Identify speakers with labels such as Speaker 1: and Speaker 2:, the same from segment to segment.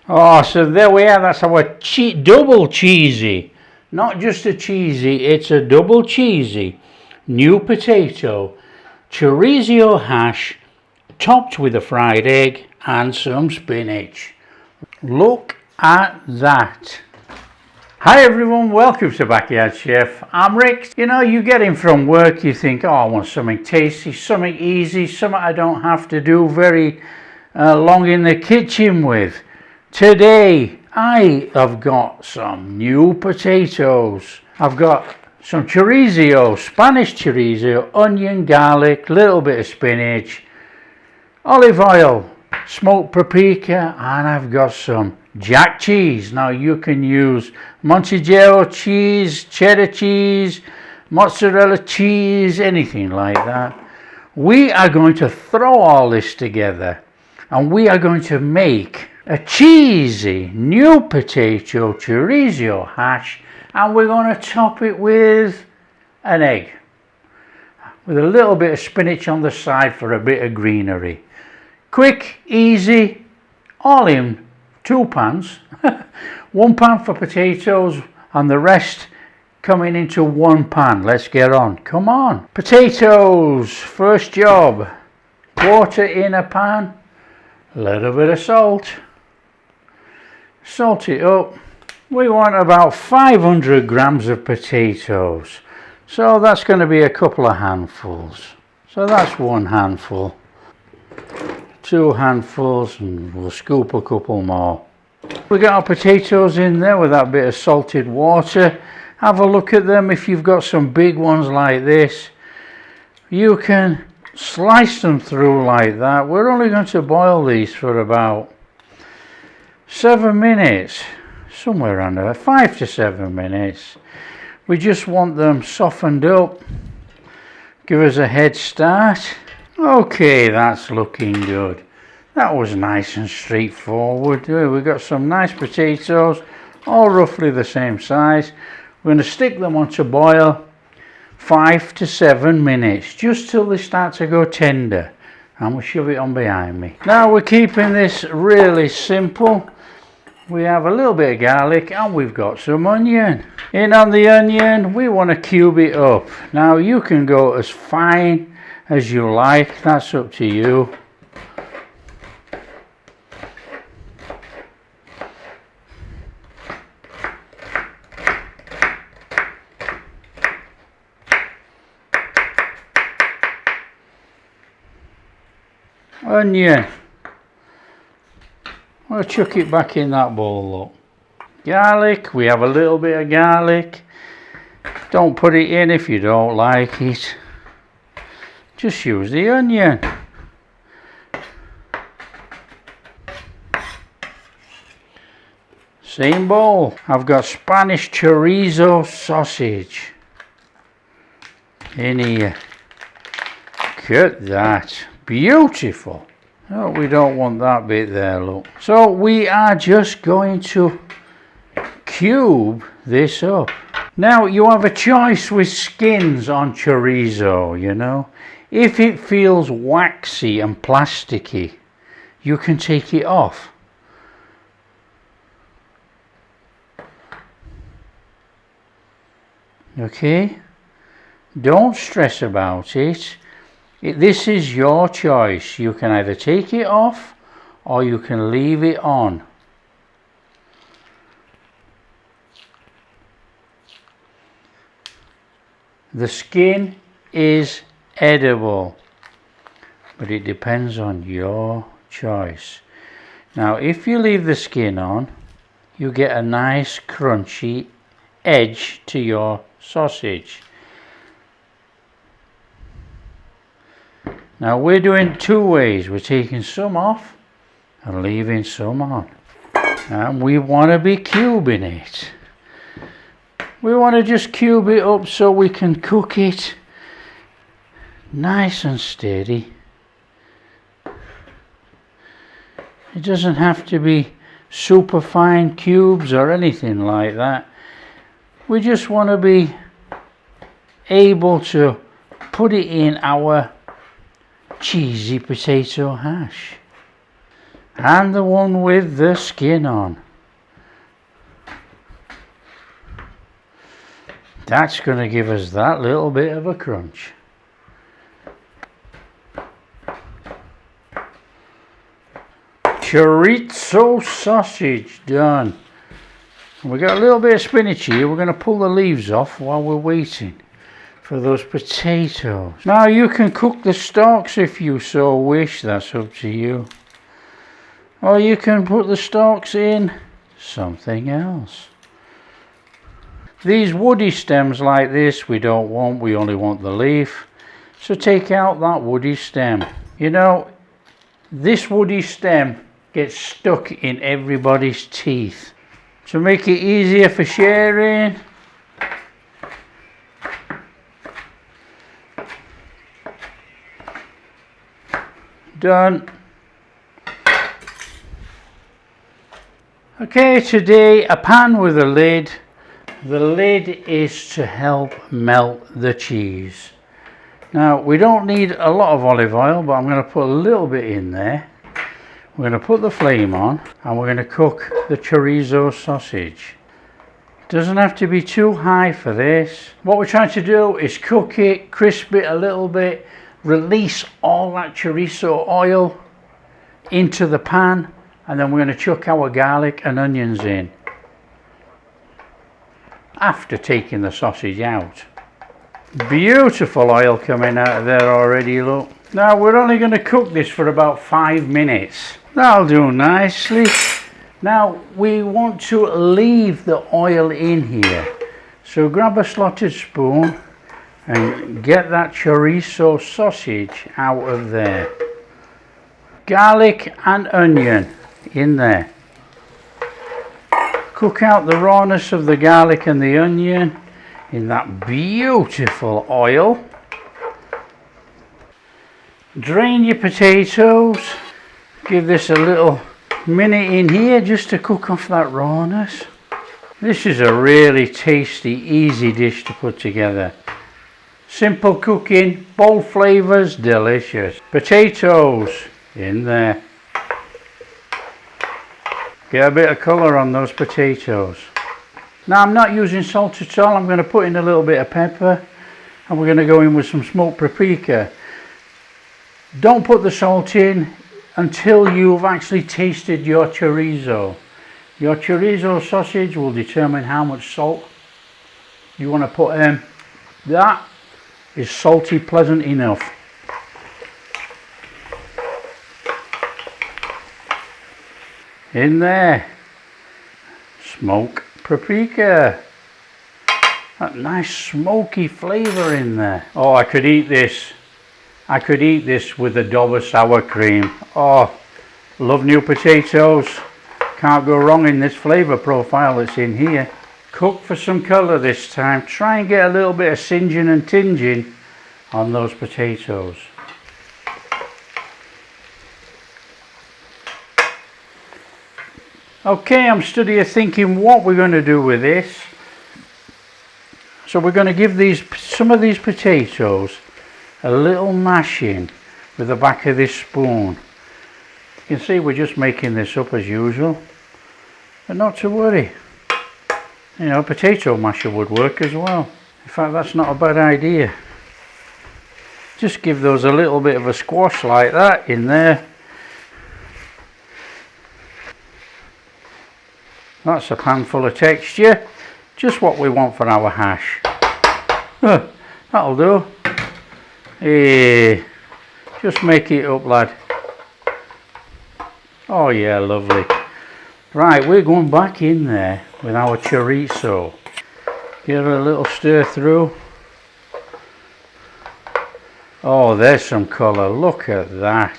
Speaker 1: Oh, so there we are. That's our double cheesy. Not just a cheesy, it's a double cheesy new potato chorizo hash topped with a fried egg and some spinach. Look at that. Hi everyone, welcome to Backyard Chef. I'm Rick. You know, you get in from work, you think, oh, I want something tasty, something easy, something I don't have to do very long in the kitchen with. Today I have got some new potatoes. I've got some chorizo, Spanish chorizo, onion, garlic, little bit of spinach, olive oil, smoked paprika, and I've got some jack cheese. Now you can use Montego cheese, cheddar cheese, mozzarella cheese, anything like that. We are going to throw all this together and we are going to make a cheesy new potato chorizo hash, and we're going to top it with an egg with a little bit of spinach on the side for a bit of greenery. Quick, easy, all in 2 pans. 1 pan for potatoes and the rest coming into 1 pan. Let's get on. Come on. Potatoes, first job. Water in a pan, a little bit of salt. Salt it up. We want about 500 grams of potatoes. So that's going to be a couple of handfuls. So that's 1 handful. 2 handfuls, and we'll scoop a couple more. We got our potatoes in there with that bit of salted water. Have a look at them. If you've got some big ones like this, you can slice them through like that. We're only going to boil these for about 7 minutes, somewhere around there, 5 to 7 minutes. We just want them softened up, give us a head start. Okay, that's looking good. That was nice and straightforward. We got some nice potatoes, all roughly the same size. We're going to stick them on to boil 5 to 7 minutes, just till they start to go tender, and we'll shove it on behind me. Now we're keeping this really simple. We have a little bit of garlic and we've got some onion. In on the onion, we want to cube it up. Now you can go as fine as you like, that's up to you. Onion. I'll chuck it back in that bowl up. Garlic, we have a little bit of garlic. Don't put it in if you don't like it. Just use the onion. Same bowl. I've got Spanish chorizo sausage in here. Look at that. Beautiful. Oh, we don't want that bit there, look. So we are just going to cube this up. Now you have a choice with skins on chorizo, you know. If it feels waxy and plasticky, you can take it off. Okay? Don't stress about it. This is your choice. You can either take it off or you can leave it on. The skin is edible, but it depends on your choice. Now if you leave the skin on, you get a nice crunchy edge to your sausage. Now we're doing 2 ways. We're taking some off and leaving some on. And we want to be cubing it. We want to just cube it up so we can cook it nice and steady. It doesn't have to be super fine cubes or anything like that. We just want to be able to put it in our cheesy potato hash. and the one with the skin on. That's going to give us that little bit of a crunch. Chorizo sausage done. We got a little bit of spinach here. We're going to pull the leaves off while we're waiting for those potatoes. Now you can cook the stalks if you so wish, that's up to you. Or you can put the stalks in something else. These woody stems like this we don't want, we only want the leaf. So take out that woody stem. You know, this woody stem gets stuck in everybody's teeth. To make it easier for sharing, done. Okay, today a pan with a lid. The lid is to help melt the cheese. Now we don't need a lot of olive oil, but I'm going to put a little bit in there. We're going to put the flame on and we're going to cook the chorizo sausage. Doesn't have to be too high for this. What we're trying to do is cook it, crisp it a little bit, release all that chorizo oil into the pan, and then we're going to chuck our garlic and onions in after taking the sausage out. Beautiful oil coming out of there already, look. Now we're only going to cook this for about 5 minutes. That'll do nicely. Now we want to leave the oil in here. So grab a slotted spoon and get that chorizo sausage out of there. Garlic and onion in there. Cook out the rawness of the garlic and the onion in that beautiful oil. Drain your potatoes. Give this a little minute in here just to cook off that rawness. This is a really tasty, easy dish to put together. Simple cooking, bold flavours, delicious. Potatoes in there. Get a bit of colour on those potatoes. Now I'm not using salt at all. I'm going to put in a little bit of pepper and we're going to go in with some smoked paprika. Don't put the salt in until you've actually tasted your chorizo. Your chorizo sausage will determine how much salt you want to put in. That is salty pleasant enough. In there, smoked paprika. That nice smoky flavour in there. Oh, I could eat this. I could eat this with a dob of sour cream. Oh, love new potatoes. Can't go wrong in this flavour profile that's in here. Cook for some colour this time. Try and get a little bit of singeing and tinging on those potatoes. Okay, I'm stood here thinking what we're going to do with this. So we're going to give some of these potatoes a little mashing with the back of this spoon. You can see we're just making this up as usual, but not to worry. You know, a potato masher would work as well. In fact, that's not a bad idea. Just give those a little bit of a squash like that in there. That's a pan full of texture, just what we want for our hash. That'll do. Hey, just make it up, lad. Oh yeah, lovely. Right, we're going back in there with our chorizo. Give it a little stir through. Oh, there's some colour, look at that.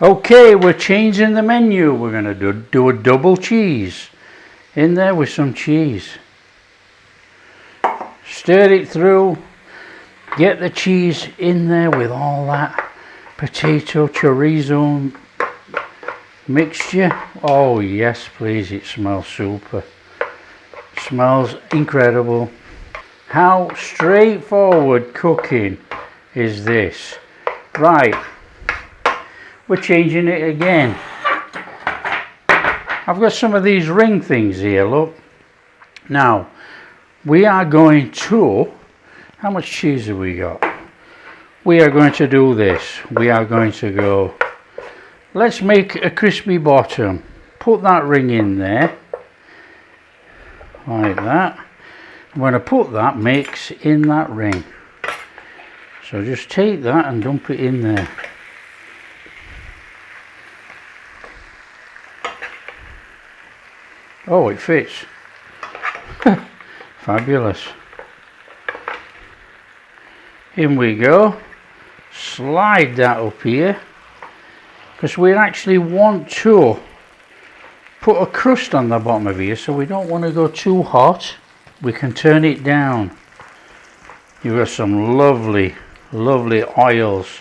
Speaker 1: Okay, we're changing the menu. We're going to do a double cheese. In there with some cheese. Stir it through. Get the cheese in there with all that potato chorizo mixture. Oh yes, please, it smells super. Smells incredible. How straightforward cooking is this? Right, we're changing it again. I've got some of these ring things here, look. Now, we are going to, how much cheese have we got? We are going to do this. We are going to go, let's make a crispy bottom. Put that ring in there, like that. I'm going to put that mix in that ring. So just take that and dump it in there. Oh, it fits. Fabulous. In we go. Slide that up here, because we actually want to put a crust on the bottom of here, so we don't want to go too hot. We can turn it down. You've got some lovely oils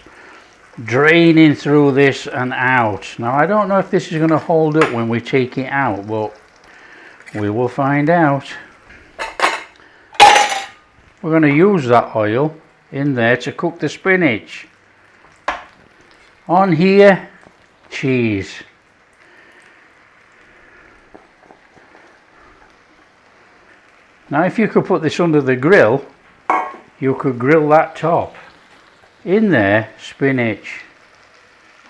Speaker 1: draining through this and out. Now I don't know if this is going to hold up when we take it out, but we will find out. We're going to use that oil in there to cook the spinach. On here, cheese. Now if you could put this under the grill, you could grill that top. In there, spinach.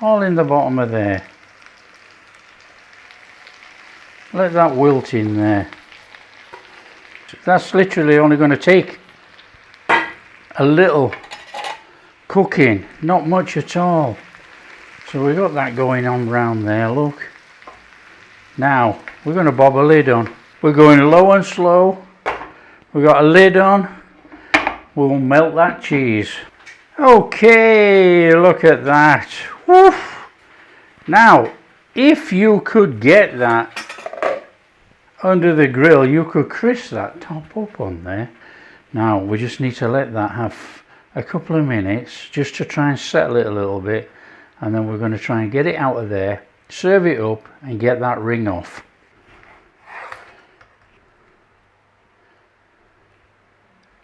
Speaker 1: All in the bottom of there. Let that wilt in there. That's literally only going to take a little cooking, not much at all. So we've got that going on round there, look. Now we're going to bob a lid on. We're going low and slow. We've got a lid on. We'll melt that cheese. Okay, look at that. Woof. Now if you could get that under the grill, you could crisp that top up on there. Now we just need to let that have a couple of minutes just to try and settle it a little bit, and then we're going to try and get it out of there, serve it up and get that ring off.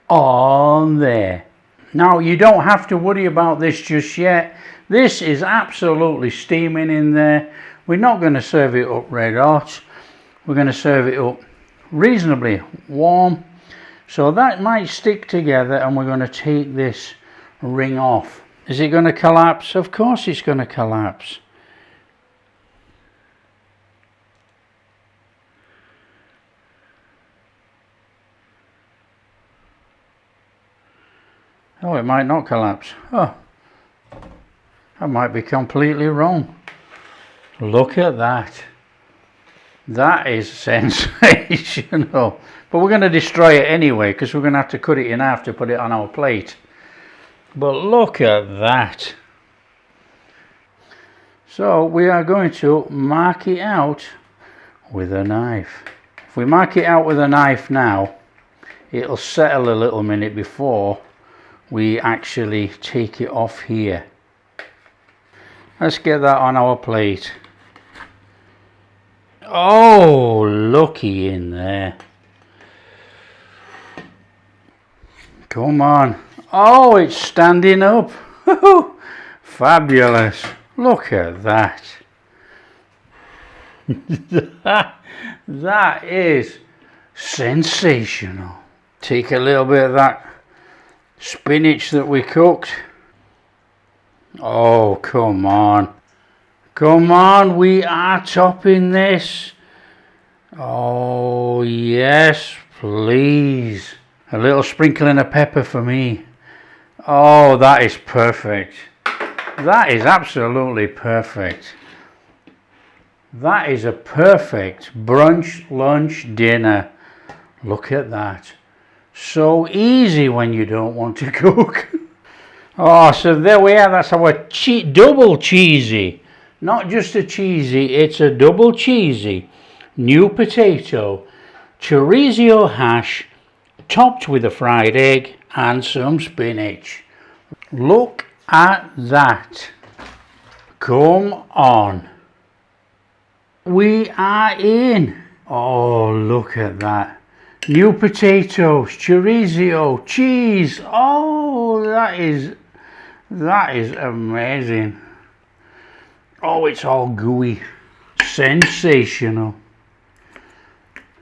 Speaker 1: On there. Now you don't have to worry about this just yet. This is absolutely steaming in there. We're not going to serve it up red hot. We're going to serve it up reasonably warm, so that might stick together, and we're going to take this ring off. Is it going to collapse? Of course it's going to collapse. Oh, it might not collapse. Oh, I might be completely wrong. Look at that. That is sensational. But we're going to destroy it anyway, because we're going to have to cut it in half to put it on our plate. But look at that. So we are going to mark it out with a knife. If we mark it out with a knife now, it'll settle a little minute before we actually take it off here. Let's get that on our plate. Oh, looky in there. Come on. Oh, it's standing up. Fabulous. Look at that. That is sensational. Take a little bit of that spinach that we cooked. Oh, come on. Come on, we are topping this. Oh, yes, please. A little sprinkling of pepper for me. Oh, that is perfect. That is absolutely perfect. That is a perfect brunch, lunch, dinner. Look at that. So easy when you don't want to cook. Oh, so there we are. That's our double cheesy. Not just a cheesy, it's a double cheesy new potato chorizo hash topped with a fried egg and some spinach. Look at that. Come on. We are in. Oh, look at that. New potatoes, chorizo, cheese. Oh, that is amazing. Oh, it's all gooey. sensational.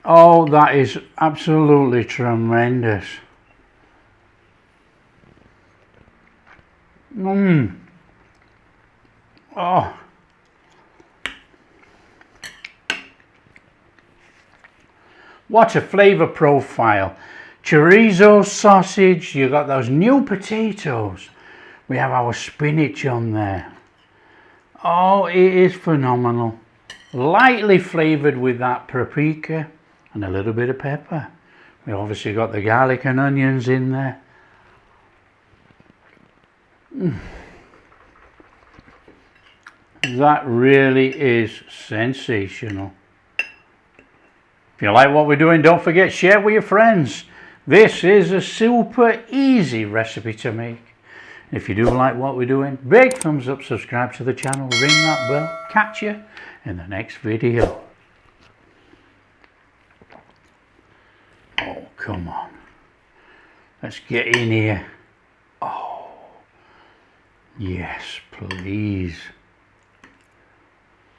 Speaker 1: Oh, that is absolutely tremendous. Oh. What a flavour profile. Chorizo sausage, you got those new potatoes. We have our spinach on there. Oh, it is phenomenal. Lightly flavoured with that paprika and a little bit of pepper. We obviously got the garlic and onions in there. That really is sensational. If you like what we're doing, don't forget, share with your friends. This is a super easy recipe to make. If you do like what we're doing, big thumbs up, subscribe to the channel, ring that bell. Catch you in the next video. Oh, come on. Let's get in here. Oh, yes, please.